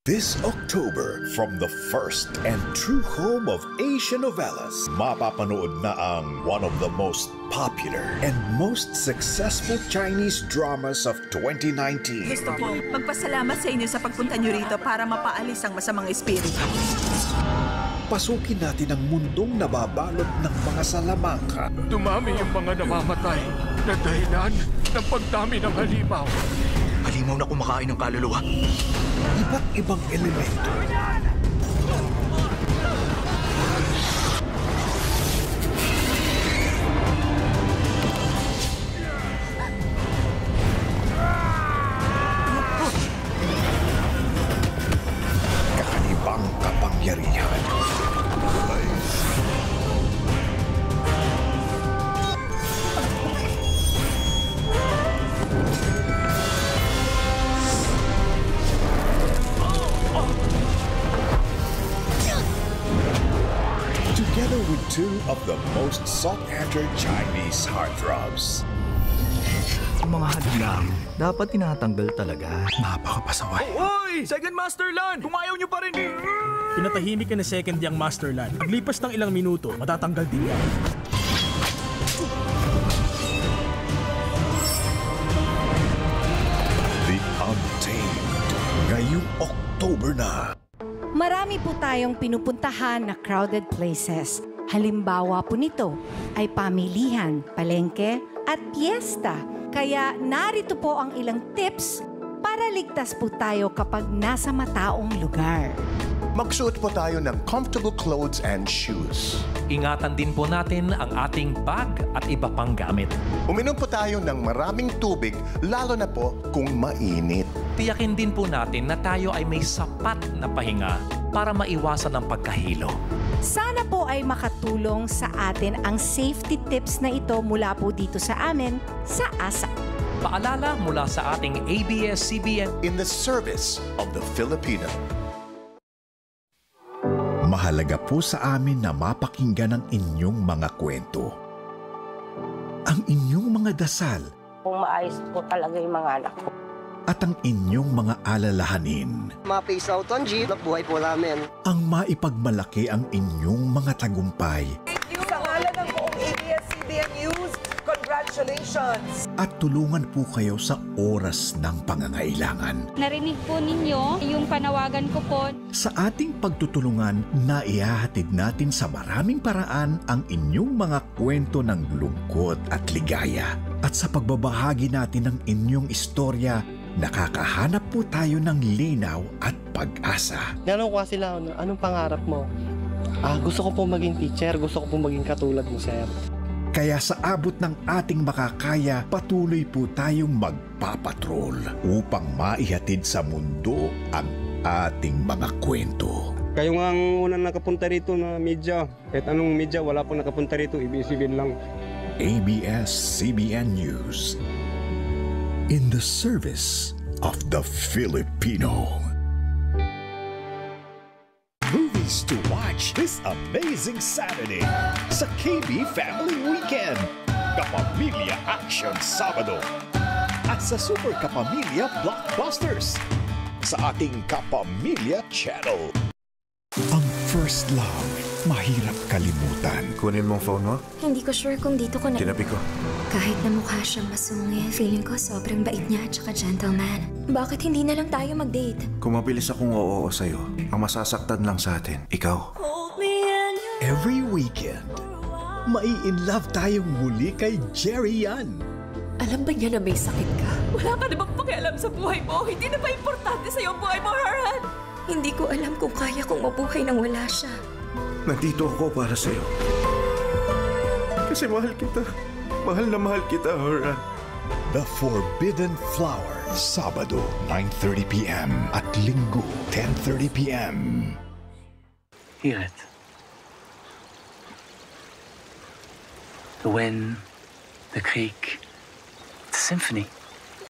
This October, from the first and true home of Asian novellas, mapapanood na ang one of the most popular and most successful Chinese dramas of 2019. Gusto ko magpasalamat sa inyo sa pagpunta nyo rito para mapaalis ang masamang espiritu. Pasukin natin ang mundong nababalot ng mga salamangka. Dumami yung mga namamatay na dahilan ng pagdami ng halimaw. Halimaw na kumakain ng kaluluwa. Iba't ibang elemento. Kakaibang kapangyarihan. Together with two of the most sought-after Chinese heartthrobs. Mga hadlang, dapat tinatanggal talaga. Napakapasaway. Hoy! Second Master Lan! Kung ayaw nyo pa rin! Pinatahimik ka na second yang Master Lan. Paglipas ng ilang minuto, matatanggal din yan. The Untamed. Ngayong October na. Marami po tayong pinupuntahan na crowded places. Halimbawa po nito ay pamilihan, palengke at piyesta. Kaya narito po ang ilang tips para ligtas po tayo kapag nasa mataong lugar. Magsuot po tayo ng comfortable clothes and shoes. Ingatan din po natin ang ating bag at iba pang gamit. Uminom po tayo ng maraming tubig, lalo na po kung mainit. Tiyakin din po natin na tayo ay may sapat na pahinga para maiwasan ang pagkahilo. Sana po ay makatulong sa atin ang safety tips na ito mula po dito sa amin sa ASA. Paalala mula sa ating ABS-CBN. In the service of the Filipino. Mahalaga po sa amin na mapakinggan ang inyong mga kwento. Ang inyong mga dasal. Kung maayos po talaga yung mga anak ko. At ang inyong mga alalahanin. Ma-face out on G, buhay po namin. Ang maipagmalaki ang inyong mga tagumpay. Thank you sa ngalan ng buong ABS-CBN News. Congratulations! At tulungan po kayo sa oras ng pangangailangan. Narinig po ninyo yung panawagan ko po. Sa ating pagtutulungan, naihahatid natin sa maraming paraan ang inyong mga kwento ng lungkot at ligaya. At sa pagbabahagi natin ng inyong istorya, nakakahanap po tayo ng linaw at pag-asa. Tinanong ko sila, anong pangarap mo? Gusto ko po maging teacher, gusto ko po maging katulad mo, sir. Kaya sa abot ng ating makakaya, patuloy po tayong magpapatrol upang maihatid sa mundo ang ating mga kwento. Kayo nga ang unang nakapunta rito na media. Kahit anong media, wala pong nakapunta rito, ABS-CBN lang. ABS-CBN News. In the service of the Filipino. Movies to watch this amazing Saturday sa KB Family Weekend. Kapamilya Action Sabado. At sa Super Kapamilya Blockbusters sa ating Kapamilya Channel. Ang first love, mahirap kalimutan. Kunin mong phone mo? Hindi ko sure kung dito ko na... Tinabi ko. Kahit na mukha siyang masungit, feeling ko sobrang bait niya at saka gentleman. Bakit hindi na lang tayo mag-date? Kung mabilis akong oo sa'yo, ang masasaktan lang sa atin, ikaw. Every weekend, mai-inlove tayong muli kay Jerry Yan. Alam ba niya na may sakit ka? Wala ka na bang pakialam sa buhay mo? Hindi na ba importante sa'yo ang buhay mo, Harhan? Hindi ko alam kung kaya kong mabuhay nang wala siya. Nandito ako para sa'yo. Kasi mahal kita. Mahal na mahal kita, Harhan. The Forbidden Flower, Sabado, 9:30 p.m. at Linggo, 10:30 p.m. Hear it. The wind, the creek, the symphony.